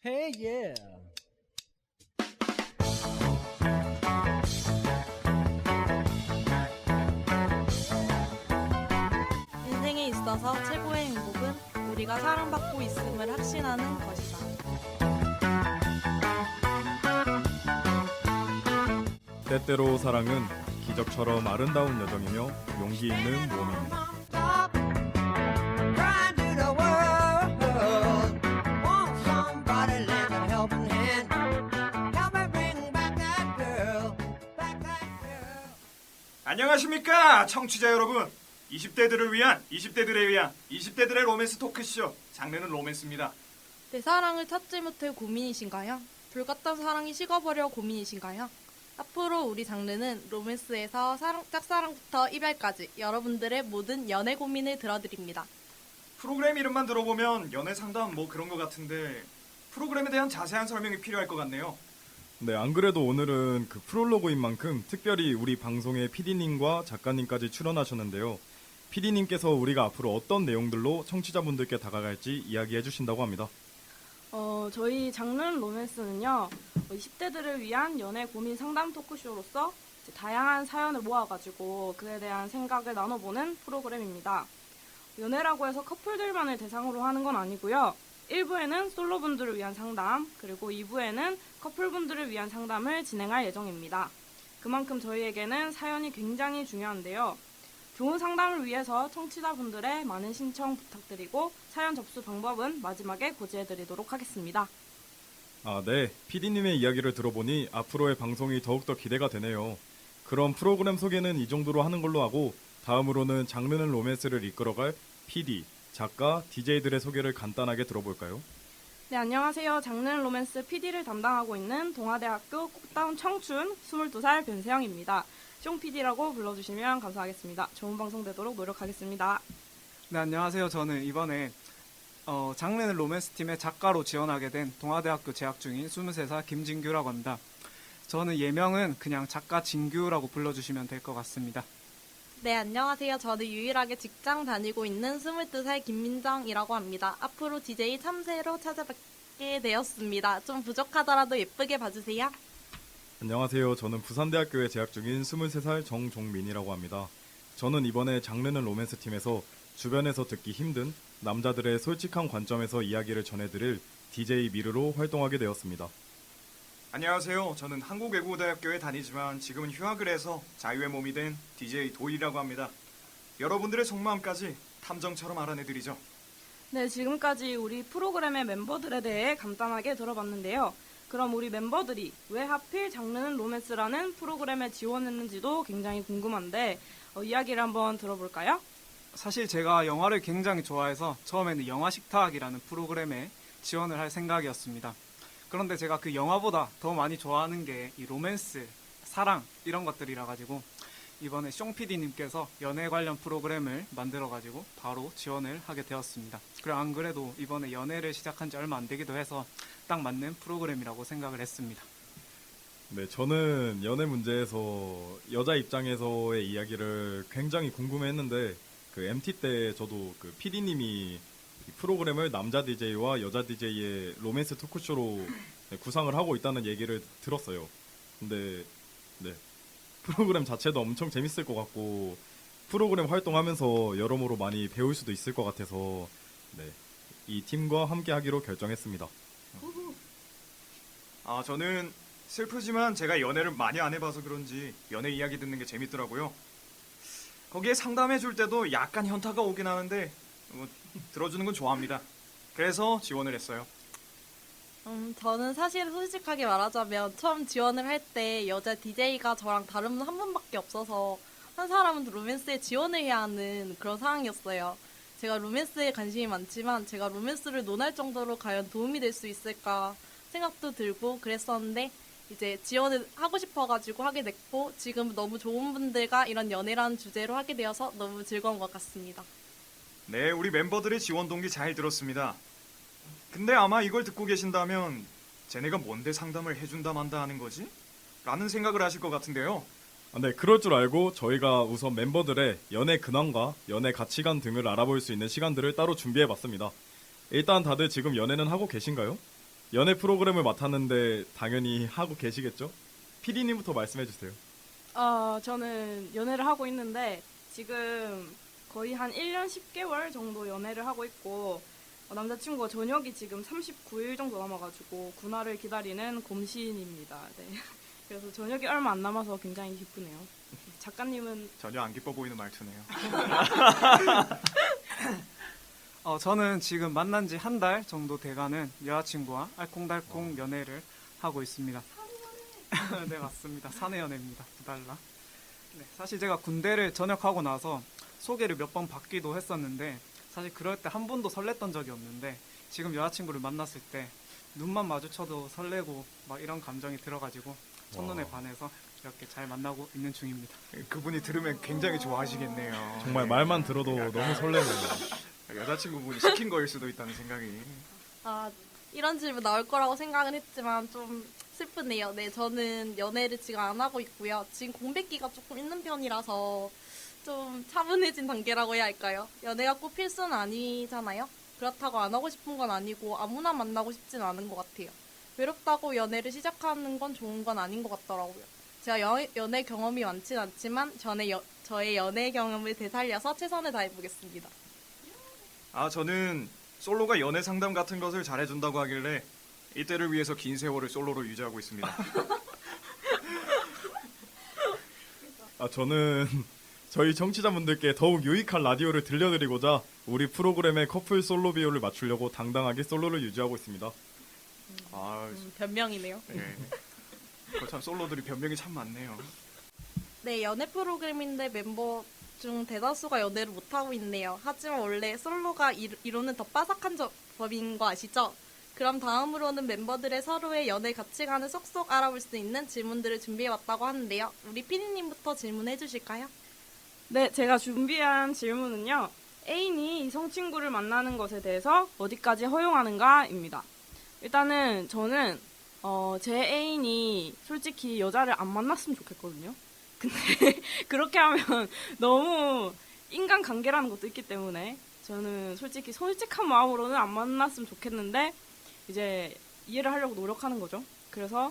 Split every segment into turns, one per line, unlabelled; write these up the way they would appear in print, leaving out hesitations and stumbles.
Hey yeah.
인생에 있어서 최고의 행복은 우리가 사랑받고 있음을 확신하는 것이다.
때때로 사랑은 기적처럼 아름다운 여정이며 용기 있는 모험입니다.
Crying to the world, want somebody lend a helping hand. Help me bring back that girl, back that girl.
안녕하십니까 청취자 여러분. 20대들을 위한 20대들에 위한 20대들의 로맨스 토크쇼, 장르는 로맨스입니다.
내 사랑을 찾지 못해 고민이신가요? 불같던 사랑이 식어버려 고민이신가요? 앞으로 우리 장르는 로맨스에서 짝사랑부터 이별까지 여러분들의 모든 연애 고민을 들어드립니다.
프로그램 이름만 들어보면 연애 상담 뭐 그런 것 같은데 프로그램에 대한 자세한 설명이 필요할 것 같네요.
네, 안 그래도 오늘은 그 프롤로그인 만큼 특별히 우리 방송의 PD님과 작가님까지 출연하셨는데요. PD님께서 우리가 앞으로 어떤 내용들로 청취자분들께 다가갈지 이야기해 주신다고 합니다.
저희 장르는 로맨스는요, 20대들을 위한 연애 고민 상담 토크쇼로서 이제 다양한 사연을 모아가지고 그에 대한 생각을 나눠보는 프로그램입니다. 연애라고 해서 커플들만을 대상으로 하는 건 아니고요. 1부에는 솔로분들을 위한 상담, 그리고 2부에는 커플분들을 위한 상담을 진행할 예정입니다. 그만큼 저희에게는 사연이 굉장히 중요한데요. 좋은 상담을 위해서 청취자분들의 많은 신청 부탁드리고 사연 접수 방법은 마지막에 고지해드리도록 하겠습니다.
아, 네. PD님의 이야기를 들어보니 앞으로의 방송이 더욱더 기대가 되네요. 그럼 프로그램 소개는 이 정도로 하는 걸로 하고 다음으로는 장르는 로맨스를 이끌어갈 PD, 작가, DJ들의 소개를 간단하게 들어볼까요?
네, 안녕하세요. 장르는 로맨스 PD를 담당하고 있는 동아대학교 꽃다운 청춘 22살 변세영입니다. 숑 PD라고 불러주시면 감사하겠습니다. 좋은 방송 되도록 노력하겠습니다.
네, 안녕하세요. 저는 이번에 장르는 로맨스 팀의 작가로 지원하게 된 동아대학교 재학 중인 23살 김진규라고 합니다. 저는 예명은 그냥 작가 진규라고 불러주시면 될 것 같습니다.
네, 안녕하세요. 저는 유일하게 직장 다니고 있는 22살 김민정이라고 합니다. 앞으로 DJ 참새로 찾아뵙게 되었습니다. 좀 부족하더라도 예쁘게 봐주세요.
안녕하세요. 저는 부산대학교에 재학 중인 23살 정종민이라고 합니다. 저는 이번에 장르는 로맨스 팀에서 주변에서 듣기 힘든 남자들의 솔직한 관점에서 이야기를 전해드릴 DJ 미르로 활동하게 되었습니다.
안녕하세요. 저는 한국외국어대학교에 다니지만 지금은 휴학을 해서 자유의 몸이 된 DJ 도일이라고 합니다. 여러분들의 속마음까지 탐정처럼 알아내드리죠.
네, 지금까지 우리 프로그램의 멤버들에 대해 간단하게 들어봤는데요. 그럼 우리 멤버들이 왜 하필 장르는 로맨스라는 프로그램에 지원했는지도 굉장히 궁금한데 이야기를 한번 들어볼까요?
사실 제가 영화를 굉장히 좋아해서 처음에는 영화식탁이라는 프로그램에 지원을 할 생각이었습니다. 그런데 제가 그 영화보다 더 많이 좋아하는 게 이 로맨스, 사랑 이런 것들이라 가지고 이번에 숑 PD님께서 연애 관련 프로그램을 만들어 가지고 바로 지원을 하게 되었습니다. 그리고 안 그래도 이번에 연애를 시작한 지 얼마 안 되기도 해서 딱 맞는 프로그램이라고 생각을 했습니다.
네, 저는 연애 문제에서 여자 입장에서의 이야기를 굉장히 궁금해했는데 그 MT 때 저도 그 PD님이 이 프로그램을 남자 DJ와 여자 DJ의 로맨스 토크쇼로 구상을 하고 있다는 얘기를 들었어요. 근데 네, 프로그램 자체도 엄청 재밌을 것 같고 프로그램 활동하면서 여러모로 많이 배울 수도 있을 것 같아서 네, 이 팀과 함께 하기로 결정했습니다.
저는 슬프지만 제가 연애를 많이 안 해봐서 그런지 연애 이야기 듣는 게 재밌더라고요. 거기에 상담해 줄 때도 약간 현타가 오긴 하는데 들어주는 건 좋아합니다. 그래서 지원을 했어요.
저는 사실 솔직하게 말하자면 처음 지원을 할 때 여자 DJ가 저랑 다른 분 한 분밖에 없어서 한 사람은 로맨스에 지원을 해야 하는 그런 상황이었어요. 제가 로맨스에 관심이 많지만 제가 로맨스를 논할 정도로 과연 도움이 될 수 있을까 생각도 들고 그랬었는데 이제 지원을 하고 싶어가지고 하게 됐고 지금 너무 좋은 분들과 이런 연애라는 주제로 하게 되어서 너무 즐거운 것 같습니다.
네, 우리 멤버들의 지원 동기 잘 들었습니다. 근데 아마 이걸 듣고 계신다면 쟤네가 뭔데 상담을 해준다 만다 하는 거지? 라는 생각을 하실 것 같은데요.
네, 그럴 줄 알고 저희가 우선 멤버들의 연애 근황과 연애 가치관 등을 알아볼 수 있는 시간들을 따로 준비해봤습니다. 일단 다들 지금 연애는 하고 계신가요? 연애 프로그램을 맡았는데 당연히 하고 계시겠죠? 피디님부터 말씀해 주세요.
저는 연애를 하고 있는데 지금 거의 한 1년 10개월 정도 연애를 하고 있고 남자친구가 전역이 지금 39일 정도 남아가지고 군화를 기다리는 곰신입니다. 네. 그래서 전역이 얼마 안 남아서 굉장히 기쁘네요. 작가님은
전혀 안 기뻐 보이는 말투네요.
저는 지금 만난 지 한 달 정도 돼가는 여자친구와 알콩달콩 연애를 하고 있습니다. 네, 맞습니다. 사내 연애입니다. 2달러. 네, 사실 제가 군대를 전역하고 나서 소개를 몇 번 받기도 했었는데 사실 그럴 때 한 번도 설렜던 적이 없는데 지금 여자친구를 만났을 때 눈만 마주쳐도 설레고 막 이런 감정이 들어가지고 첫눈에 반해서 이렇게 잘 만나고 있는 중입니다.
그분이 들으면 굉장히 좋아하시겠네요.
정말
네.
말만 들어도 너무 설레네요.
여자친구분이 시킨 거일 수도 있다는 생각이.
아, 이런 질문 나올 거라고 생각은 했지만 좀 슬프네요. 네, 저는 연애를 지금 안 하고 있고요. 지금 공백기가 조금 있는 편이라서 좀 차분해진 단계라고 해야 할까요? 연애가 꼭 필수는 아니잖아요? 그렇다고 안 하고 싶은 건 아니고 아무나 만나고 싶진 않은 것 같아요. 외롭다고 연애를 시작하는 건 좋은 건 아닌 것 같더라고요. 제가 연애 경험이 많진 않지만 저의 연애 경험을 되살려서 최선을 다해보겠습니다.
저는 솔로가 연애 상담 같은 것을 잘해준다고 하길래 이때를 위해서 긴 세월을 솔로로 유지하고 있습니다.
저는 저희 청취자분들께 더욱 유익한 라디오를 들려드리고자 우리 프로그램의 커플 솔로 비율을 맞추려고 당당하게 솔로를 유지하고 있습니다.
변명이네요.
네. 참 솔로들이 변명이 참 많네요.
네, 연애 프로그램인데 멤버 중 대다수가 연애를 못하고 있네요. 하지만 원래 솔로가 이루는 더 빠삭한 법인 거 아시죠? 그럼 다음으로는 멤버들의 서로의 연애 가치관을 쏙쏙 알아볼 수 있는 질문들을 준비해왔다고 하는데요. 우리 피디님부터 질문해 주실까요?
네, 제가 준비한 질문은요. 애인이 이성 친구를 만나는 것에 대해서 어디까지 허용하는가입니다. 일단은 저는 제 애인이 솔직히 여자를 안 만났으면 좋겠거든요. 근데 그렇게 하면 너무 인간관계라는 것도 있기 때문에 저는 솔직히 솔직한 마음으로는 안 만났으면 좋겠는데 이제 이해를 하려고 노력하는 거죠. 그래서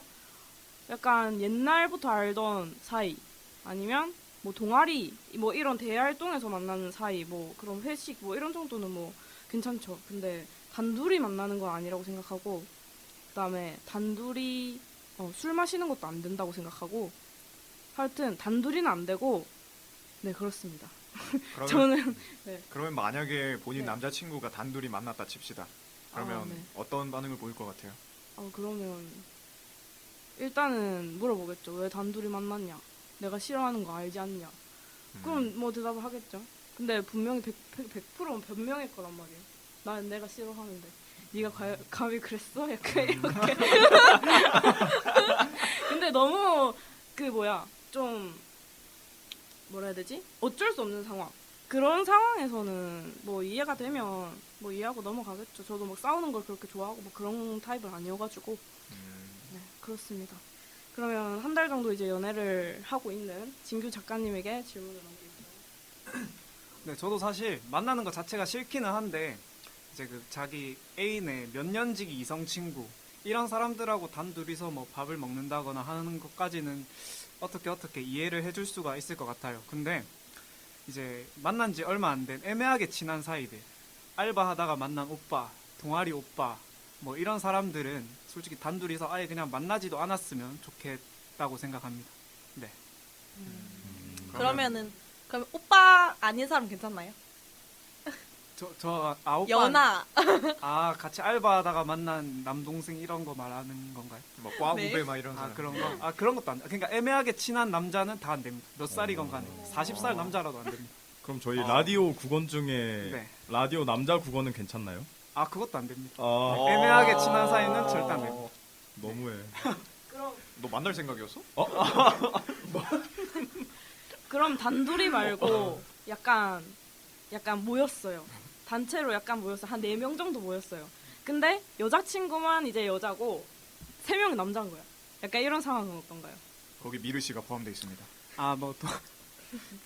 약간 옛날부터 알던 사이 아니면 뭐 동아리 뭐 이런 대활동에서 만나는 사이 뭐 그런 회식 뭐 이런 정도는 뭐 괜찮죠. 근데 단둘이 만나는 건 아니라고 생각하고 그다음에 단둘이 술 마시는 것도 안 된다고 생각하고 하여튼 단둘이는 안 되고 네 그렇습니다. 저는
그러면 만약에 본인
네.
남자친구가 단둘이 만났다 칩시다. 그러면
네.
어떤 반응을 보일 것 같아요?
그러면 일단은 물어보겠죠. 왜 단둘이 만났냐? 내가 싫어하는 거 알지 않냐? 그럼 뭐 대답을 하겠죠. 근데 분명히 100% 변명일 거란 말이에요. 난 내가 싫어하는데 네가 감히 그랬어? 약간 이렇게. 근데 너무 좀 뭐라 해야 되지? 어쩔 수 없는 상황. 그런 상황에서는 뭐 이해가 되면 뭐 이해하고 넘어가겠죠. 저도 막 싸우는 걸 그렇게 좋아하고 뭐 그런 타입은 아니어가지고 네 그렇습니다. 그러면 한 달 정도 이제 연애를 하고 있는 진규 작가님에게 질문을 남기겠습니다.
네, 저도 사실 만나는 것 자체가 싫기는 한데 이제 그 자기 애인의 몇 년지기 이성 친구 이런 사람들하고 단둘이서 뭐 밥을 먹는다거나 하는 것까지는 어떻게 이해를 해줄 수가 있을 것 같아요. 근데 이제 만난 지 얼마 안 된 애매하게 친한 사이들, 알바하다가 만난 오빠, 동아리 오빠 뭐 이런 사람들은 솔직히 단둘이서 아예 그냥 만나지도 않았으면 좋겠다고 생각합니다. 네.
그럼 오빠 아닌 사람 괜찮나요?
오빠
연하.
같이 알바하다가 만난 남동생 이런 거 말하는 건가요?
뭐 과후배
네.
막 이런 사람.
그런 거? 그런 것도 안 돼. 그러니까 애매하게 친한 남자는 다 안 됩니다. 몇 살이건 간에 40살 남자라도 안 됩니다.
그럼 저희 라디오 국원 중에
네.
라디오 남자 국원은 괜찮나요?
그것도 안 됩니다.
아.
애매하게 친한 사이는 절대 안 됩니다.
너무해.
너 만날 생각이었어?
그럼 단둘이 말고 약간 모였어요. 단체로 약간 모였어요. 한 4명 정도 모였어요. 근데 여자친구만 이제 여자고 3명이 남자인 거야. 약간 이런 상황은 어떤가요?
거기 미르 씨가 포함되어 있습니다.
뭐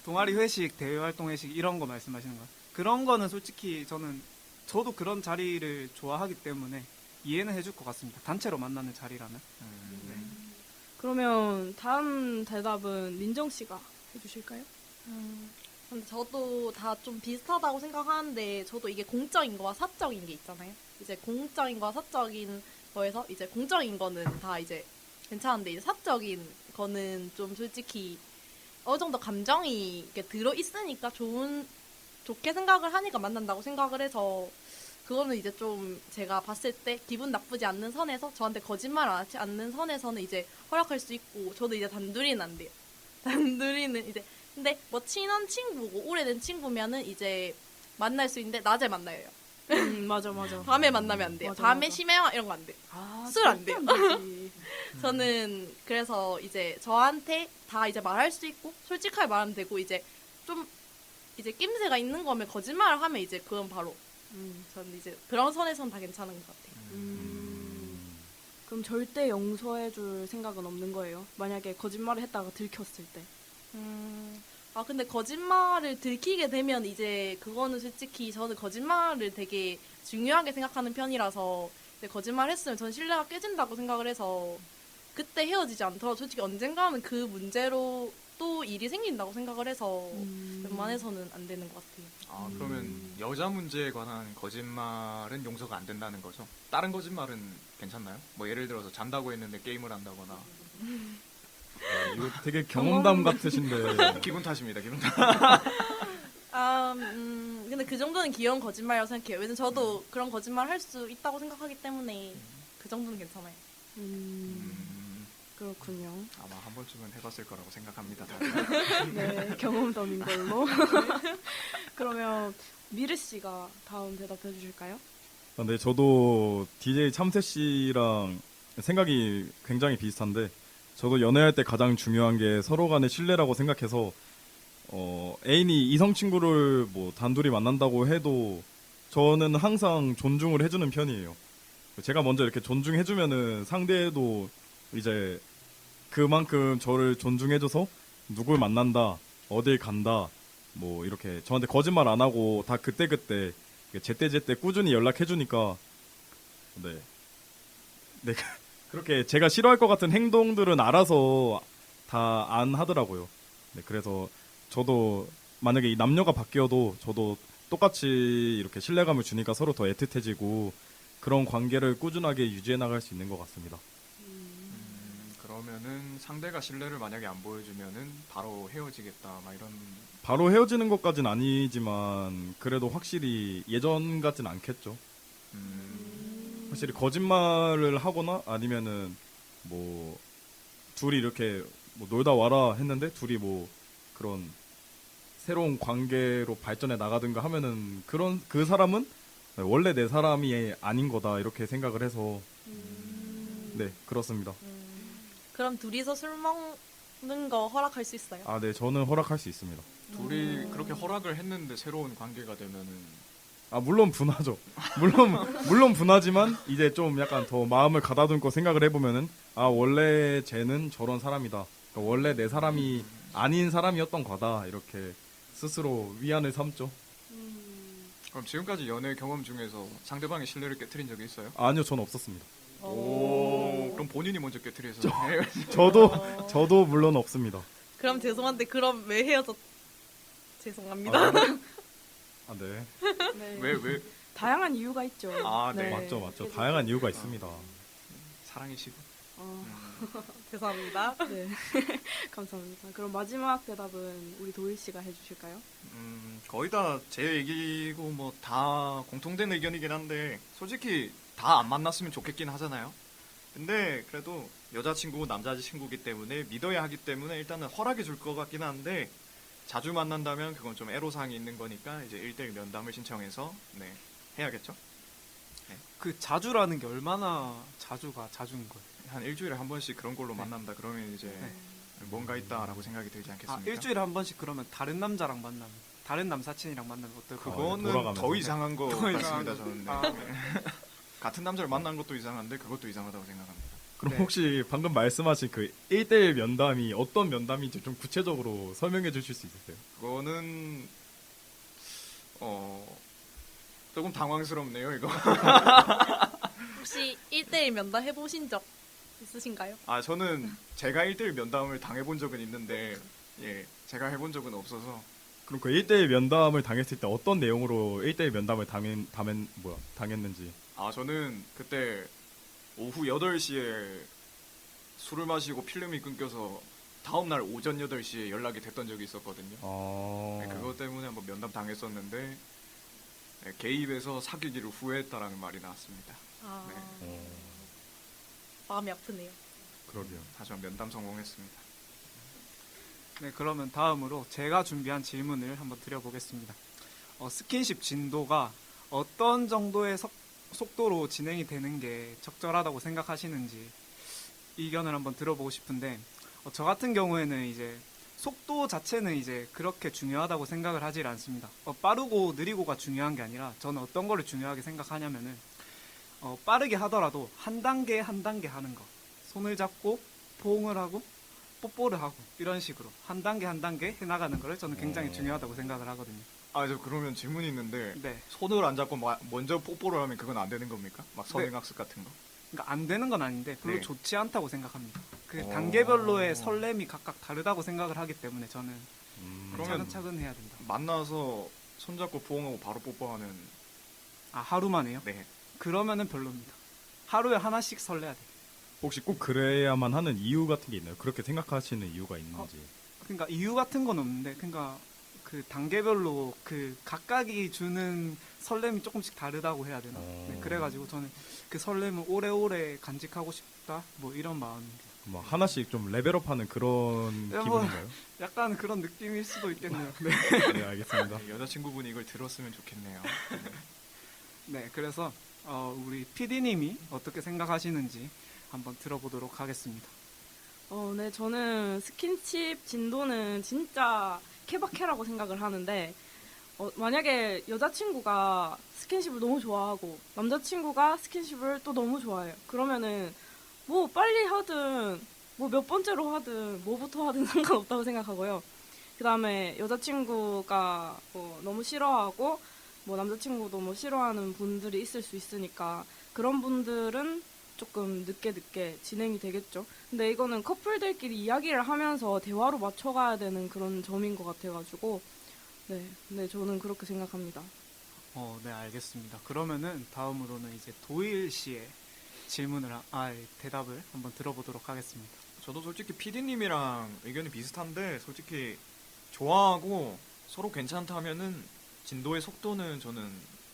동아리 회식, 대외 활동 회식 이런 거 말씀하시는 거예요? 그런 거는 솔직히 저도 그런 자리를 좋아하기 때문에 이해는 해줄 것 같습니다. 단체로 만나는 자리라면.
네.
그러면 다음 대답은 민정 씨가 해주실까요?
근데 저도 다 좀 비슷하다고 생각하는데 저도 이게 공적인 거와 사적인 게 있잖아요. 이제 공적인 거와 사적인 거에서 이제 공적인 거는 다 이제 괜찮은데 이제 사적인 거는 좀 솔직히 어느 정도 감정이 이렇게 들어 있으니까 좋게 생각을 하니까 만난다고 생각을 해서 그거는 이제 좀 제가 봤을 때 기분 나쁘지 않는 선에서 저한테 거짓말 안 하지 않는 선에서는 이제 허락할 수 있고 저도 이제 단둘이는 안 돼요. 단둘이는 이제 근데 뭐 친한 친구고 오래된 친구면은 이제 만날 수 있는데 낮에 만나요.
맞아 맞아.
밤에 만나면 안 돼요.
맞아,
밤에
맞아.
심해요 이런 거 안 돼요.
아,
술안
절대
돼요.
되지.
저는 그래서 이제 저한테 다 이제 말할 수 있고 솔직하게 말하면 되고 이제 좀 이제 낌새가 있는 거면 거짓말을 하면 이제 그건 바로 저는 이제 그런 선에서는 다 괜찮은 것 같아요.
그럼 절대 용서해줄 생각은 없는 거예요? 만약에 거짓말을 했다가 들켰을 때.
아 근데 거짓말을 들키게 되면 이제 그거는 솔직히 저는 거짓말을 되게 중요하게 생각하는 편이라서 이제 거짓말 했으면 전 신뢰가 깨진다고 생각을 해서 그때 헤어지지 않더라도 솔직히 언젠가는 그 문제로 또 일이 생긴다고 생각을 해서 웬만해서는 안 되는 것 같아요.
아, 그러면 여자 문제에 관한 거짓말은 용서가 안 된다는 거죠? 다른 거짓말은 괜찮나요? 뭐 예를 들어서 잔다고 했는데 게임을 한다거나.
이거 되게 경험담 같으신데.
기분 탓입니다, 기분 탓.
근데 그 정도는 귀여운 거짓말이라고 생각해요. 왜냐면 저도 그런 거짓말 할 수 있다고 생각하기 때문에 그 정도는 괜찮아요.
그렇군요.
아마 한 번쯤은 해봤을 거라고 생각합니다. 다들.
네, 경험담인 걸로. 그러면 미르 씨가 다음 대답해 주실까요?
근데 저도 DJ 참새 씨랑 생각이 굉장히 비슷한데 저도 연애할 때 가장 중요한 게 서로 간의 신뢰라고 생각해서 애인이 이성 친구를 뭐 단둘이 만난다고 해도 저는 항상 존중을 해주는 편이에요. 제가 먼저 이렇게 존중해주면은 상대도 이제 그만큼 저를 존중해줘서 누굴 만난다, 어딜 간다, 뭐 이렇게 저한테 거짓말 안 하고 다 그때그때 제때제때 꾸준히 연락해주니까 네 그렇게 제가 싫어할 것 같은 행동들은 알아서 다 안 하더라고요. 네, 그래서 저도 만약에 이 남녀가 바뀌어도 저도 똑같이 이렇게 신뢰감을 주니까 서로 더 애틋해지고 그런 관계를 꾸준하게 유지해 나갈 수 있는 것 같습니다.
그러면은 상대가 신뢰를 만약에 안 보여주면은 바로 헤어지겠다, 막 이런.
바로 헤어지는 것까진 아니지만 그래도 확실히 예전 같진 않겠죠. 확실히 거짓말을 하거나 아니면은 뭐 둘이 이렇게 뭐 놀다 와라 했는데 둘이 뭐 그런 새로운 관계로 발전해 나가든가 하면은 그런 그 사람은 원래 내 사람이 아닌 거다 이렇게 생각을 해서 네 그렇습니다.
그럼 둘이서 술 먹는 거 허락할 수 있어요?
아, 네 저는 허락할 수 있습니다.
둘이 그렇게 허락을 했는데 새로운 관계가 되면은
아 물론 분하죠. 물론 분하지만 이제 좀 약간 더 마음을 가다듬고 생각을 해보면은 아 원래 쟤는 저런 사람이다. 그러니까 원래 내 사람이 아닌 사람이었던 거다 이렇게 스스로 위안을 삼죠.
그럼 지금까지 연애 경험 중에서 상대방의 신뢰를 깨트린 적이 있어요?
아니요 전 없었습니다.
오, 그럼 본인이 먼저 깨트려서
저도 물론 없습니다.
그럼 죄송한데 그럼 왜 헤어졌? 죄송합니다.
아 네.
네.
왜
다양한 이유가 있죠.
아, 네.
맞죠. 다양한 이유가 있습니다.
사랑이시고.
죄송합니다.
네. 감사합니다. 그럼 마지막 대답은 우리 도일 씨가 해주실까요?
거의 다 제 얘기고 뭐 다 공통된 의견이긴 한데 솔직히 다 안 만났으면 좋겠긴 하잖아요. 근데 그래도 여자친구 남자친구기 때문에 믿어야 하기 때문에 일단은 허락해 줄 것 같긴 한데 자주 만난다면 그건 좀 애로사항이 있는 거니까 이제 1대1 면담을 신청해서 네 해야겠죠.
그 자주라는 게 얼마나 자주가 자주인 거예요?
한 일주일에 한 번씩 그런 걸로 만난다 그러면 이제 뭔가 있다라고 생각이 들지
아,
않겠습니까?
일주일에 한 번씩 그러면 다른 남자랑 만나면 다른 남사친이랑 만나면 어떨까요?
그거는
돌아가면서.
더 이상한 거
더
같습니다.
이상한
저는
거.
네. 같은 남자를 만난 것도 이상한데 그것도 이상하다고 생각합니다.
그럼
네.
혹시 방금 말씀하신 그 1대1 면담이 어떤 면담인지 좀 구체적으로 설명해 주실 수 있으세요?
그거는 조금 당황스럽네요 이거.
혹시 1대1 면담 해보신 적 있으신가요?
아, 저는 제가 1대1 면담을 당해본 적은 있는데, 예, 제가 해본 적은 없어서.
그럼 그 1대1 면담을 당했을 때 어떤 내용으로 1대1 면담을 당했는지.
아, 저는 그때 오후 8시에 술을 마시고 필름이 끊겨서 다음날 오전 8시에 연락이 됐던 적이 있었거든요. 네, 그것 때문에 한번 면담 당했었는데, 네, 개입해서 사귀기를 후회했다라는 말이 나왔습니다.
아,
네.
마음이 아프네요.
그러게요.
하지만 면담 성공했습니다.
네, 그러면 다음으로 제가 준비한 질문을 한번 드려보겠습니다. 스킨십 진도가 어떤 정도의 속도로 진행이 되는 게 적절하다고 생각하시는지 의견을 한번 들어보고 싶은데, 저 같은 경우에는 이제 속도 자체는 이제 그렇게 중요하다고 생각을 하질 않습니다. 빠르고 느리고가 중요한 게 아니라 저는 어떤 거를 중요하게 생각하냐면은 빠르게 하더라도 한 단계 한 단계 하는 거. 손을 잡고 포옹을 하고 뽀뽀를 하고 이런 식으로 한 단계 한 단계 해나가는 거를 저는 굉장히 중요하다고 생각을 하거든요.
아, 저 그러면 질문이 있는데,
네.
손을 안 잡고 먼저 뽀뽀를 하면 그건 안 되는 겁니까? 막 성행학습 같은 거?
그러니까 안 되는 건 아닌데 별로
네.
좋지 않다고 생각합니다. 그
오.
단계별로의 설렘이 각각 다르다고 생각을 하기 때문에 저는
그러면
차근차근 해야 된다.
만나서 손잡고 포옹하고 바로 뽀뽀하는.
아, 하루만에요?
네.
그러면은 별로입니다. 하루에 하나씩 설레야 돼.
혹시 꼭 그래야만 하는 이유 같은 게 있나요? 그렇게 생각하시는 이유가 있는지.
그러니까 이유 같은 건 없는데, 그러니까 그 단계별로 그 각각이 주는 설렘이 조금씩 다르다고 해야 되나? 네, 그래가지고 저는 그 설렘을 오래오래 간직하고 싶다, 뭐 이런 마음입니다.
뭐 하나씩 좀 레벨업하는 그런
야, 뭐.
기분인가요?
약간 그런 느낌일 수도 있겠네요. 네.
네, 알겠습니다.
네, 여자친구분이 이걸 들었으면 좋겠네요.
네, 그래서 우리 PD님이 어떻게 생각하시는지 한번 들어보도록 하겠습니다.
네, 저는 스킨십 진도는 진짜 케바케라고 생각을 하는데, 만약에 여자친구가 스킨십을 너무 좋아하고 남자친구가 스킨십을 또 너무 좋아해요. 그러면은 뭐 빨리 하든 뭐 몇 번째로 하든 뭐부터 하든 상관없다고 생각하고요. 그 다음에 여자친구가 너무 싫어하고 뭐 남자친구도 뭐 싫어하는 분들이 있을 수 있으니까 그런 분들은 조금 늦게 진행이 되겠죠. 근데 이거는 커플들끼리 이야기를 하면서 대화로 맞춰가야 되는 그런 점인 것 같아가지고 네, 저는 그렇게 생각합니다.
네, 알겠습니다. 그러면은 다음으로는 이제 도일 씨의 대답을 한번 들어보도록 하겠습니다.
저도 솔직히 PD님이랑 의견이 비슷한데, 솔직히 좋아하고 서로 괜찮다 하면은 진도의 속도는 저는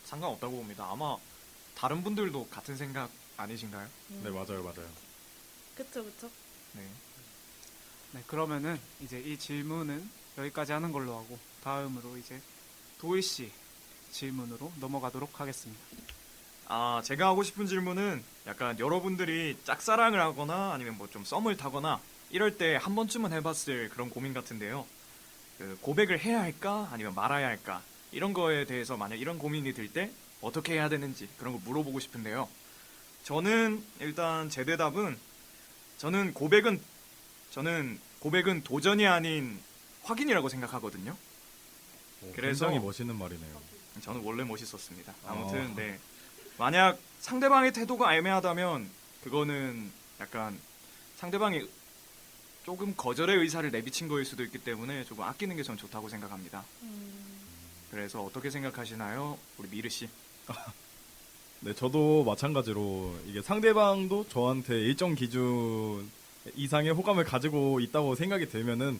상관없다고 봅니다. 아마 다른 분들도 같은 생각 아니신가요?
네, 맞아요.
그쵸.
네.
네, 그러면은 이제 이 질문은 여기까지 하는 걸로 하고 다음으로 이제 도일 씨 질문으로 넘어가도록 하겠습니다.
아, 제가 하고 싶은 질문은 약간 여러분들이 짝사랑을 하거나 아니면 뭐 좀 썸을 타거나 이럴 때 한 번쯤은 해봤을 그런 고민 같은데요. 그 고백을 해야 할까 아니면 말아야 할까 이런 거에 대해서 만약 이런 고민이 들 때 어떻게 해야 되는지 그런 거 물어보고 싶은데요. 저는 일단 제 대답은 저는 고백은 도전이 아닌 확인이라고 생각하거든요. 그래서-
굉장히 멋있는 말이네요.
저는 원래 멋있었습니다. 아무튼 네. 만약 상대방의 태도가 애매하다면 그거는 약간 상대방이 조금 거절의 의사를 내비친 거일 수도 있기 때문에 조금 아끼는 게 전 좋다고 생각합니다. 그래서 어떻게 생각하시나요? 우리 미르 씨.
네, 저도 마찬가지로 이게 상대방도 저한테 일정 기준 이상의 호감을 가지고 있다고 생각이 들면은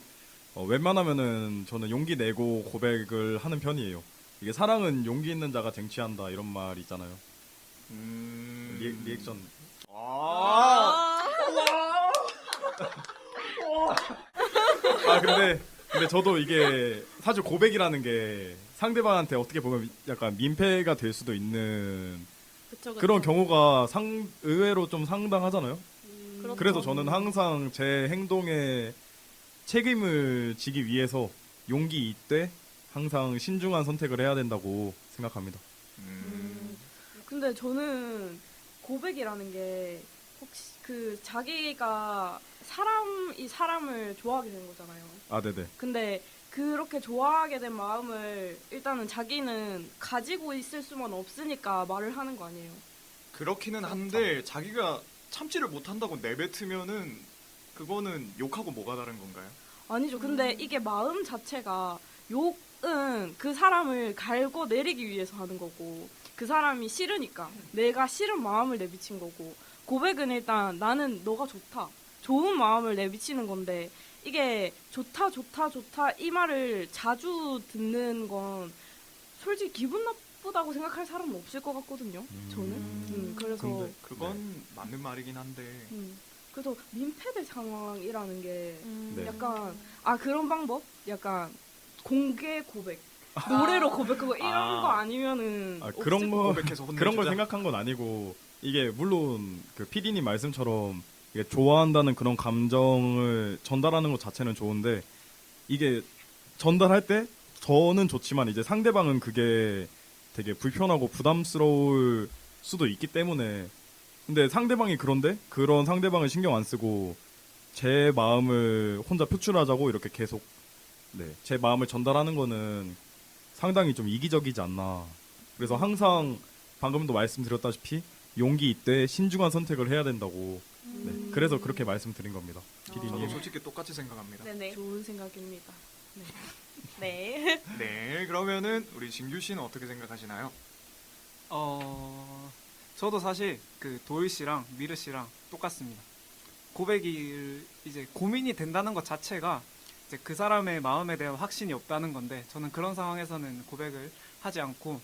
웬만하면은 저는 용기 내고 고백을 하는 편이에요. 이게 사랑은 용기 있는 자가 쟁취한다 이런 말 있잖아요. 리액션. 근데 저도 이게 사실 고백이라는 게 상대방한테 어떻게 보면 약간 민폐가 될 수도 있는
그쵸.
그런 경우가 의외로 좀 상당하잖아요.
그렇죠.
그래서 저는 항상 제 행동에 책임을 지기 위해서 용기 있되 항상 신중한 선택을 해야 된다고 생각합니다.
근데 저는 고백이라는 게 혹시 그 자기가 이 사람을 좋아하게 된 거잖아요.
아, 네네.
근데 그렇게 좋아하게 된 마음을 일단은 자기는 가지고 있을 수만 없으니까 말을 하는 거 아니에요.
그렇기는 한데 자기가 참지를 못한다고 내뱉으면은 그거는 욕하고 뭐가 다른 건가요?
아니죠. 근데 이게 마음 자체가 욕은 그 사람을 갈고 내리기 위해서 하는 거고 그 사람이 싫으니까 내가 싫은 마음을 내비친 거고 고백은 일단 나는 너가 좋다. 좋은 마음을 내비치는 건데 이게 좋다 좋다 좋다 이 말을 자주 듣는 건 솔직히 기분 나쁘다고 생각할 사람은 없을 것 같거든요. 저는. 그래서
근데
그건 맞는 말이긴 한데
그래서 민폐될 상황이라는 게
네.
약간 그런 방법? 약간 공개 고백. 노래로 고백하고 이런
아.
거 아니면은
그런
없을
거
고백해서 혼내주자.
그런 걸 생각한 건 아니고 이게 물론 그 PD님 말씀처럼 이게 좋아한다는 그런 감정을 전달하는 것 자체는 좋은데 이게 전달할 때 저는 좋지만 이제 상대방은 그게 되게 불편하고 부담스러울 수도 있기 때문에 근데 상대방이 그런데 그런 상대방을 신경 안 쓰고 제 마음을 혼자 표출하자고 이렇게 계속 제 마음을 전달하는 거는 상당히 좀 이기적이지 않나. 그래서 항상 방금도 말씀드렸다시피 용기 있되 신중한 선택을 해야 된다고. 네. 그래서 그렇게 말씀드린 겁니다.
저도
PD님.
솔직히 똑같이 생각합니다.
네네.
좋은 생각입니다.
네.
네, 그러면은 우리 진규 씨는 어떻게 생각하시나요?
저도 사실 그 도일 씨랑 미르 씨랑 똑같습니다. 고백이 이제 고민이 된다는 것 자체가 이제 그 사람의 마음에 대한 확신이 없다는 건데 저는 그런 상황에서는 고백을 하지 않고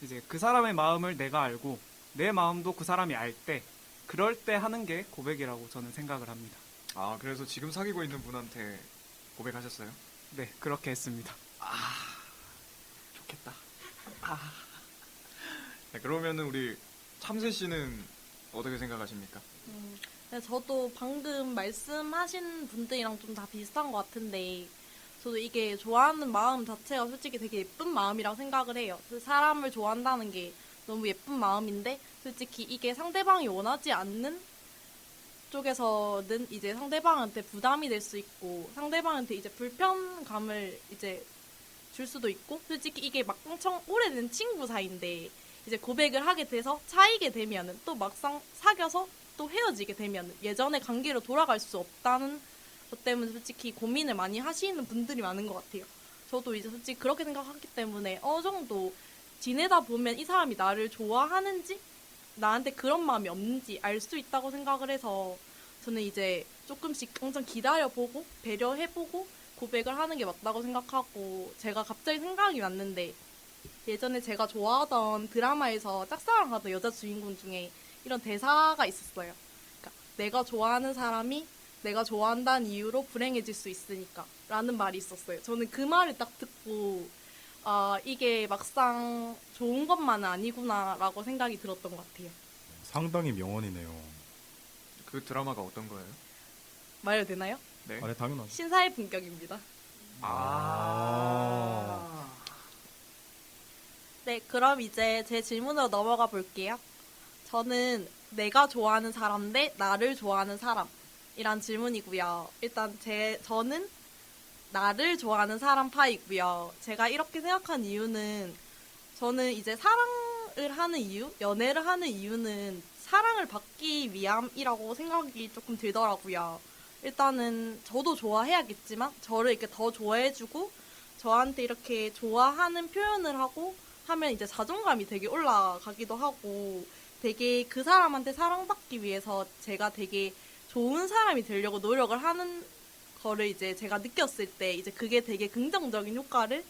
이제 그 사람의 마음을 내가 알고 내 마음도 그 사람이 알 때 그럴 때 하는 게 고백이라고 저는 생각을 합니다.
아, 그래서 지금 사귀고 있는 분한테 고백하셨어요?
네, 그렇게 했습니다.
좋겠다. 네, 그러면은 우리 참새 씨는 어떻게 생각하십니까?
네, 저도 방금 말씀하신 분들이랑 좀 다 비슷한 것 같은데, 저도 이게 좋아하는 마음 자체가 솔직히 되게 예쁜 마음이라고 생각을 해요. 그 사람을 좋아한다는 게 너무 예쁜 마음인데, 솔직히 이게 상대방이 원하지 않는 쪽에서는 이제 상대방한테 부담이 될 수 있고, 상대방한테 이제 불편감을 이제 줄 수도 있고, 솔직히 이게 막 엄청 오래된 친구 사이인데, 이제 고백을 하게 돼서 차이게 되면은 또 막상 사귀어서 또 헤어지게 되면 예전의 관계로 돌아갈 수 없다는 것 때문에 솔직히 고민을 많이 하시는 분들이 많은 것 같아요. 저도 이제 솔직히 그렇게 생각하기 때문에 어느 정도 지내다 보면 이 사람이 나를 좋아하는지 나한테 그런 마음이 없는지 알 수 있다고 생각을 해서 저는 이제 조금씩 항상 기다려보고 배려해보고 고백을 하는 게 맞다고 생각하고 제가 갑자기 생각이 났는데 예전에 제가 좋아하던 드라마에서 짝사랑하던 여자 주인공 중에 이런 대사가 있었어요. 그러니까 내가 좋아하는 사람이 내가 좋아한다는 이유로 불행해질 수 있으니까 라는 말이 있었어요. 저는 그 말을 딱 듣고 이게 막상 좋은 것만은 아니구나 라고 생각이 들었던 것 같아요.
상당히 명언이네요.
그 드라마가 어떤 거예요?
말해도 되나요?
네.
아, 네, 당연하죠.
신사의 품격입니다. 네, 그럼 이제 제 질문으로 넘어가 볼게요. 저는 내가 좋아하는 사람 대 나를 좋아하는 사람이란 질문이고요. 일단 저는 나를 좋아하는 사람 파이고요. 제가 이렇게 생각한 이유는 저는 이제 사랑을 하는 이유, 연애를 하는 이유는 사랑을 받기 위함이라고 생각이 조금 들더라고요. 일단은 저도 좋아해야겠지만 저를 이렇게 더 좋아해주고 저한테 이렇게 좋아하는 표현을 하고 하면 이제 자존감이 되게 올라가기도 하고 되게 그 사람한테 사랑받기 위해서 제가 되게 좋은 사람이 되려고 노력을 하는 거를 이제 제가 느꼈을 때 이제 그게 되게 긍정적인 효과를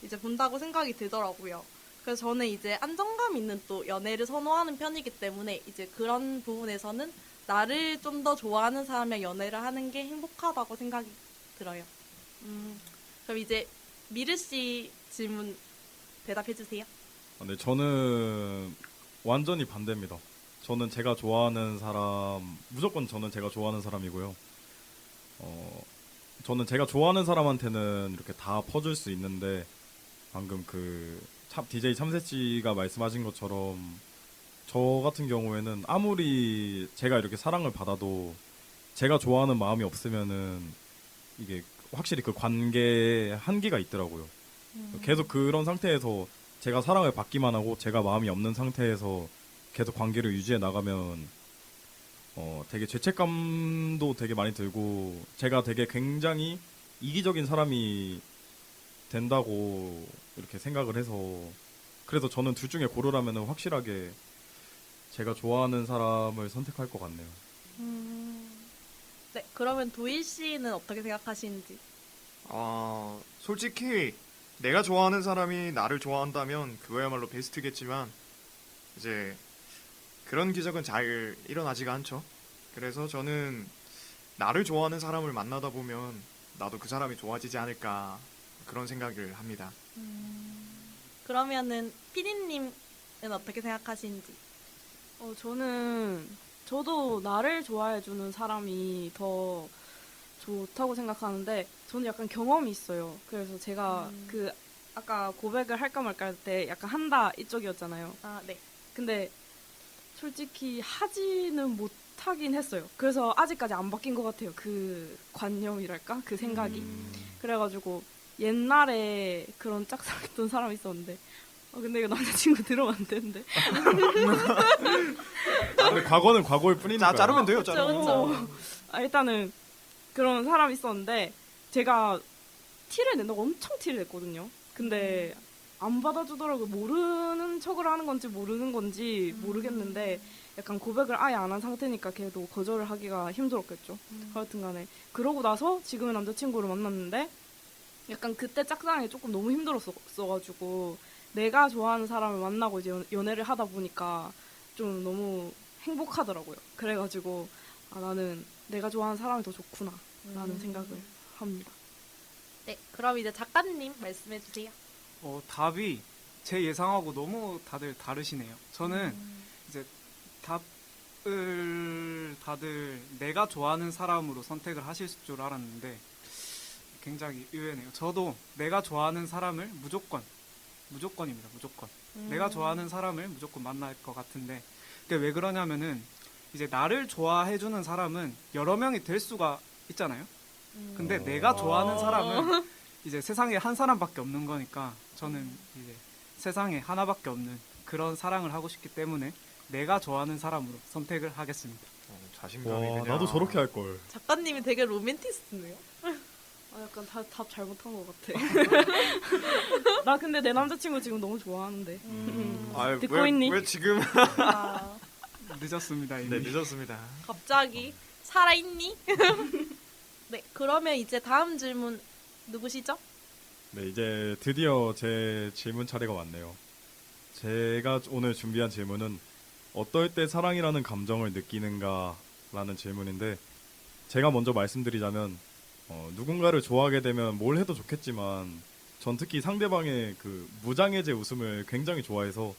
이제 본다고 생각이 들더라고요. 그래서 저는 이제 안정감 있는 또 연애를 선호하는 편이기 때문에 이제 그런 부분에서는 나를 좀 더 좋아하는 사람이랑 연애를 하는 게 행복하다고 생각이 들어요. 그럼 이제 미르 씨 질문 대답해 주세요.
네, 저는 완전히 반대입니다. 저는 제가 좋아하는 사람, 무조건 저는 제가 좋아하는 사람이고요. 저는 제가 좋아하는 사람한테는 이렇게 다 퍼줄 수 있는데, 방금 DJ 참새 씨가 말씀하신 것처럼, 저 같은 경우에는 아무리 제가 이렇게 사랑을 받아도, 제가 좋아하는 마음이 없으면은, 이게 확실히 그 관계에 한계가 있더라고요. 계속 그런 상태에서 제가 사랑을 받기만 하고 제가 마음이 없는 상태에서 계속 관계를 유지해 나가면 되게 죄책감도 되게 많이 들고 제가 되게 굉장히 이기적인 사람이 된다고 이렇게 생각을 해서 그래서 저는 둘 중에 고르라면 확실하게 제가 좋아하는 사람을 선택할 것 같네요.
네, 그러면 도일 씨는 어떻게 생각하시는지?
솔직히 내가 좋아하는 사람이 나를 좋아한다면 그거야말로 베스트겠지만 이제 그런 기적은 잘 일어나지가 않죠. 그래서 저는 나를 좋아하는 사람을 만나다 보면 나도 그 사람이 좋아지지 않을까 그런 생각을 합니다.
그러면은 피디님은 어떻게 생각하시는지?
저도 나를 좋아해주는 사람이 더 좋다고 생각하는데, 저는 약간 경험이 있어요. 그래서 제가 아까 고백을 할까 말까 할 때 약간 한다 이쪽이었잖아요.
아, 네.
근데 솔직히 하지는 못하긴 했어요. 그래서 아직까지 안 바뀐 것 같아요. 그 관념이랄까? 그 생각이. 그래가지고 옛날에 그런 짝사랑했던 사람이 있었는데, 근데 이거 남자친구 들으면 안 되는데.
근데 과거는 과거일 뿐이니까.
자르면 돼요,
그쵸,
자르면.
그쵸.
일단은 그런 사람이 있었는데, 제가 티를 낸다고 엄청 티를 냈거든요. 근데 안 받아주더라고요. 모르는 척을 하는 건지 모르는 건지 모르겠는데, 약간 고백을 아예 안 한 상태니까 걔도 거절을 하기가 힘들었겠죠. 하여튼 간에 그러고 나서 지금의 남자친구를 만났는데, 약간 그때 짝사랑이 조금 너무 힘들었어가지고 내가 좋아하는 사람을 만나고 이제 연애를 하다 보니까 좀 너무 행복하더라고요. 그래가지고 나는 내가 좋아하는 사람이 더 좋구나 라는 생각을 합니다.
네, 그럼 이제 작가님 말씀해 주세요.
답이 제 예상하고 너무 다들 다르시네요. 저는 이제 답을 다들 내가 좋아하는 사람으로 선택을 하실 줄 알았는데 굉장히 의외네요. 저도 내가 좋아하는 사람을 무조건입니다. 무조건. 내가 좋아하는 사람을 무조건 만날 것 같은데, 그게 왜 그러냐면은 이제 나를 좋아해주는 사람은 여러 명이 될 수가 있잖아요. 근데 내가 좋아하는 사람은 이제 세상에 한 사람밖에 없는 거니까 저는 이제 세상에 하나밖에 없는 그런 사랑을 하고 싶기 때문에 내가 좋아하는 사람으로 선택을 하겠습니다.
자신감이
와,
그냥.
나도 저렇게 할 걸.
작가님이 되게 로맨티스트네요.
약간 답 잘못한 것 같아. 나 근데 내 남자친구 지금 너무 좋아하는데.
아유,
듣고 있니?
왜 지금?
아,
늦었습니다. 이미.
네, 늦었습니다.
갑자기 살아있니? 네, 그러면 이제 다음 질문 누구시죠?
네, 이제 드디어 제 질문 차례가 왔네요. 제가 오늘 준비한 질문은 어떨 때 사랑이라는 감정을 느끼는가라는 질문인데, 제가 먼저 말씀드리자면 누군가를 좋아하게 되면 뭘 해도 좋겠지만 전 특히 상대방의 그 무장해제 웃음을 굉장히 좋아해서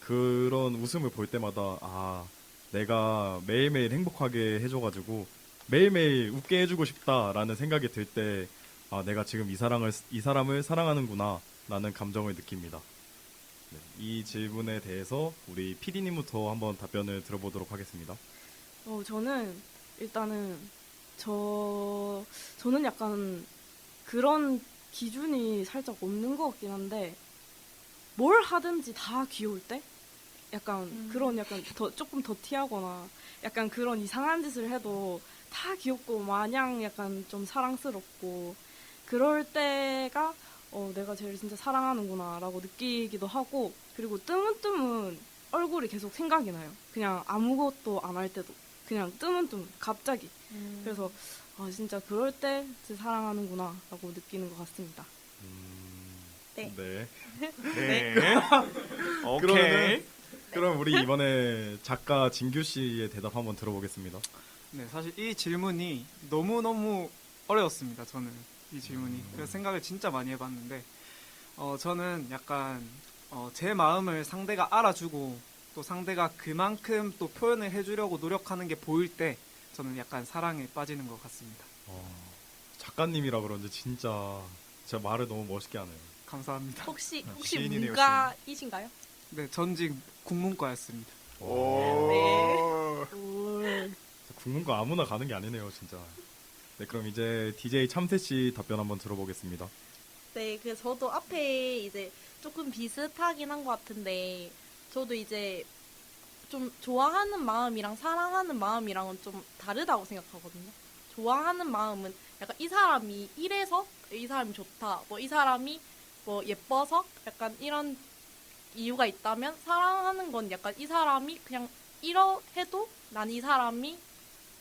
그런 웃음을 볼 때마다 내가 매일매일 행복하게 해줘가지고 매일매일 웃게 해주고 싶다라는 생각이 들 때 내가 지금 이 사람을 사랑하는구나 라는 감정을 느낍니다. 네, 이 질문에 대해서 우리 PD님부터 한번 답변을 들어보도록 하겠습니다.
저는 일단은 저는 약간 그런 기준이 살짝 없는 것 같긴 한데, 뭘 하든지 다 귀여울 때? 약간 그런 약간 조금 더 티하거나 약간 그런 이상한 짓을 해도 다 귀엽고 마냥 약간 좀 사랑스럽고 그럴 때가 내가 제일 진짜 사랑하는구나 라고 느끼기도 하고, 그리고 뜨문뜨문 얼굴이 계속 생각이 나요. 그냥 아무것도 안 할 때도 그냥 뜨문뜨문 갑자기. 그래서 진짜 그럴 때 진짜 사랑하는구나 라고 느끼는 것 같습니다.
네.
네.
네. 오케이.
그럼 우리 이번에 작가 진규 씨의 대답 한번 들어보겠습니다.
네, 사실 이 질문이 너무너무 어려웠습니다. 저는 이 질문이. 그래서 생각을 진짜 많이 해봤는데, 저는 약간 제 마음을 상대가 알아주고 또 상대가 그만큼 또 표현을 해주려고 노력하는 게 보일 때 저는 약간 사랑에 빠지는 것 같습니다.
작가님이라 그런지 진짜 말을 너무 멋있게 하네요.
감사합니다.
혹시
시인이네요,
문과이신가요?
네, 전직 국문과였습니다.
오.
국문과 아무나 가는 게 아니네요, 진짜. 네, 그럼 이제 DJ 참새 씨 답변 한번 들어보겠습니다.
네, 그 저도 앞에 이제 조금 비슷하긴 한 것 같은데, 저도 이제 좀 좋아하는 마음이랑 사랑하는 마음이랑은 좀 다르다고 생각하거든요. 좋아하는 마음은 약간 이 사람이 이래서 이 사람이 좋다. 뭐 이 사람이 뭐 예뻐서 약간 이런 이유가 있다면 사랑하는 건 약간 이 사람이 그냥 이러해도 난 이 사람이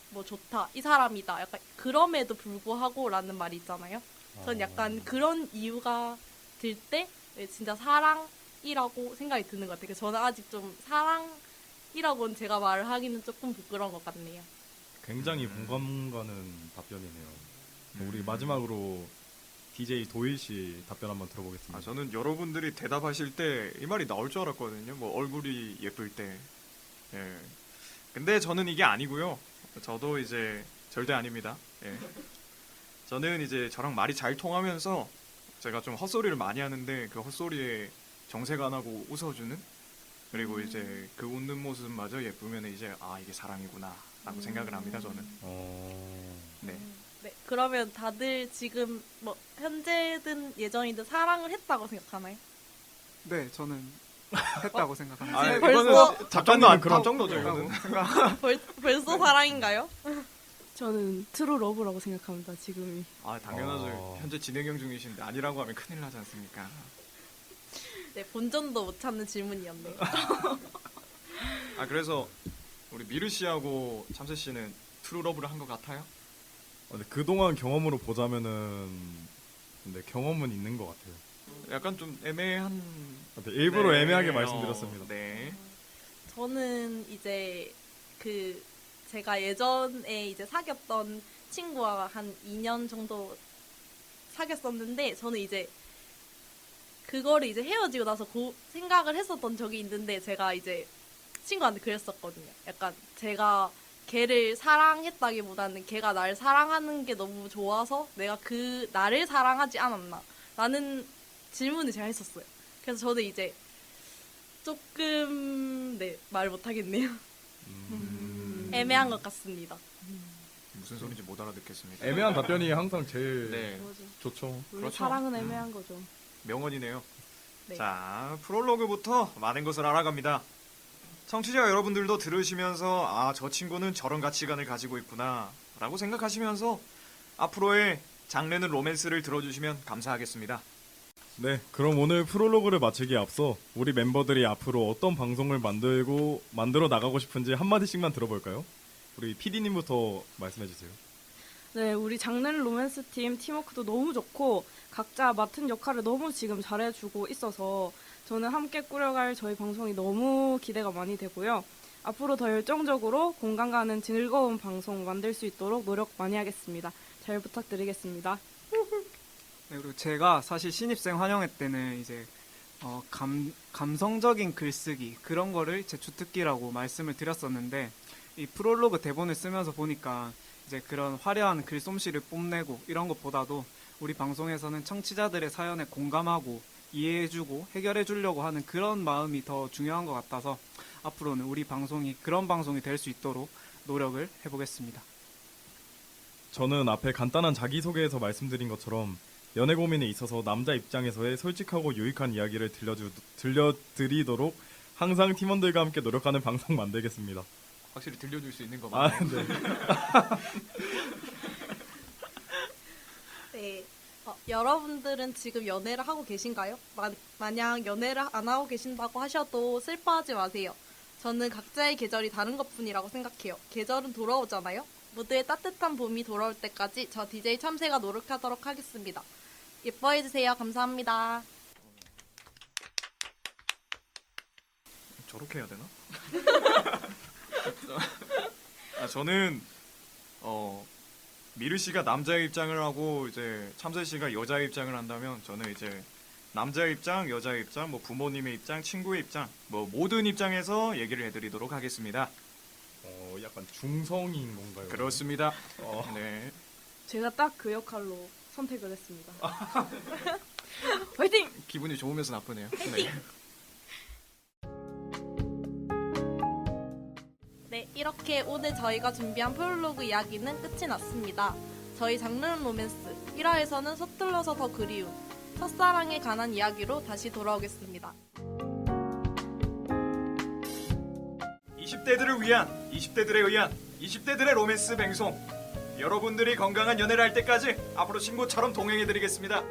뭐 좋다. 이 사람이다. 약간 그럼에도 불구하고라는 말이 있잖아요. 전 약간 그런 이유가 들 때 진짜 사랑이라고 생각이 드는 것 같아요. 그래서 저는 아직 좀 사랑이라고는 제가 말을 하기는 조금 부끄러운 것 같네요.
굉장히 공감 가는 답변이네요. 우리 마지막으로 DJ 도일 씨 답변 한번 들어보겠습니다.
아, 저는 여러분들이 대답하실 때 이 말이 나올 줄 알았거든요. 뭐 얼굴이 예쁠 때. 예. 근데 저는 이게 아니고요. 저도 이제 절대 아닙니다. 예. 저는 이제 저랑 말이 잘 통하면서 제가 좀 헛소리를 많이 하는데 그 헛소리에 정색 안 하고 웃어주는, 그리고 이제 그 웃는 모습마저 예쁘면 이제 아 이게 사랑이구나라고 생각을 합니다. 저는. 네.
네, 그러면 다들 지금 뭐 현재든 예전이든 사랑을 했다고 생각하나요?
네, 저는 했다고 생각합니다.
아,
벌써-
이거는 답장도 안
그런-
답정너죠 이거는.
벌써 사랑인가요?
저는 트루 러브라고 생각합니다. 지금이.
아 당연하죠. 현재 진행형 중이신데 아니라고 하면 큰일 나지 않습니까?
네, 본전도 못 찾는 질문이었네요.
아 그래서 우리 미르 씨하고 참새 씨는 트루 러브를 한 것 같아요?
근데 그동안 경험으로 보자면은 근데 경험은 있는 것 같아요.
약간 좀 애매한.
근데 일부러
네,
애매하게 말씀드렸습니다.
네.
저는 이제 그 제가 예전에 이제 사귀었던 친구와 한 2년 정도 사귀었었는데 저는 이제 그거를 이제 헤어지고 나서 생각을 했었던 적이 있는데 제가 이제 친구한테 그랬었거든요. 약간 제가 걔를 사랑했다기보다는 걔가 날 사랑하는 게 너무 좋아서 내가 그 나를 사랑하지 않았나 라는 질문을 제가 했었어요. 그래서 저는 이제 조금 네, 말 못하겠네요. 애매한 것 같습니다.
무슨 소리인지 못 알아듣겠습니다.
애매한 답변이 항상 제일
네.
좋죠.
원래
그렇죠.
사랑은 애매한 거죠.
명언이네요.
네.
자, 프롤로그부터 많은 것을 알아갑니다. 청취자 여러분들도 들으시면서 아, 저 친구는 저런 가치관을 가지고 있구나 라고 생각하시면서 앞으로의 장르는 로맨스를 들어주시면 감사하겠습니다.
네, 그럼 오늘 프롤로그를 마치기에 앞서 우리 멤버들이 앞으로 어떤 방송을 만들어 나가고 싶은지 한마디씩만 들어볼까요? 우리 PD님부터 말씀해주세요.
네, 우리 장르는 로맨스 팀 팀워크도 너무 좋고 각자 맡은 역할을 너무 지금 잘해주고 있어서 저는 함께 꾸려갈 저희 방송이 너무 기대가 많이 되고요. 앞으로 더 열정적으로 공감 가는 즐거운 방송 만들 수 있도록 노력 많이 하겠습니다. 잘 부탁드리겠습니다.
네, 그리고 제가 사실 신입생 환영회 때는 이제 감성적인 글쓰기 그런 거를 제 주특기라고 말씀을 드렸었는데 이 프롤로그 대본을 쓰면서 보니까 이제 그런 화려한 글솜씨를 뽐내고 이런 것보다도 우리 방송에서는 청취자들의 사연에 공감하고 이해해주고 해결해주려고 하는 그런 마음이 더 중요한 것 같아서 앞으로는 우리 방송이 그런 방송이 될 수 있도록 노력을 해보겠습니다.
저는 앞에 간단한 자기소개에서 말씀드린 것처럼 연애 고민에 있어서 남자 입장에서의 솔직하고 유익한 이야기를 들려드리도록 항상 팀원들과 함께 노력하는 방송 만들겠습니다.
확실히 들려줄 수 있는 거
아,
맞나요?
네.
네. 여러분들은 지금 연애를 하고 계신가요? 만약 연애를 안 하고 계신다고 하셔도 슬퍼하지 마세요. 저는 각자의 계절이 다른 것뿐이라고 생각해요. 계절은 돌아오잖아요. 모두의 따뜻한 봄이 돌아올 때까지 저 DJ 참새가 노력하도록 하겠습니다. 예뻐해주세요. 감사합니다.
저렇게 해야 되나? 아, 저는 미르 씨가 남자의 입장을 하고 이제 참새 씨가 여자의 입장을 한다면 저는 이제 남자의 입장, 여자의 입장, 뭐 부모님의 입장, 친구의 입장, 뭐 모든 입장에서 얘기를 해드리도록 하겠습니다.
약간 중성인 건가요?
그렇습니다. 네.
제가 딱 그 역할로 선택을 했습니다. 화이팅!
기분이 좋으면서 나쁘네요. 네.
네, 이렇게 오늘 저희가 준비한 프롤로그 이야기는 끝이 났습니다. 저희 장르는 로맨스 1화에서는 서툴러서 더 그리운 첫사랑에 관한 이야기로 다시 돌아오겠습니다.
20대들을 위한 20대들에 의한 20대들의 로맨스 방송. 여러분들이 건강한 연애를 할 때까지 앞으로 친구처럼 동행해드리겠습니다.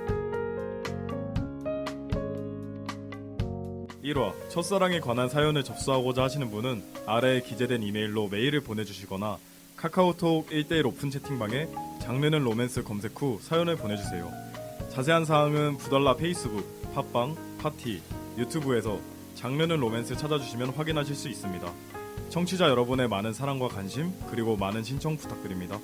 1화 첫사랑에 관한 사연을 접수하고자 하시는 분은 아래에 기재된 이메일로 메일을 보내주시거나 카카오톡 1대1 오픈 채팅방에 장르는 로맨스 검색 후 사연을 보내주세요. 자세한 사항은 부달라 페이스북, 팟빵, 파티, 유튜브에서 장르는 로맨스 찾아주시면 확인하실 수 있습니다. 청취자 여러분의 많은 사랑과 관심 그리고 많은 신청 부탁드립니다.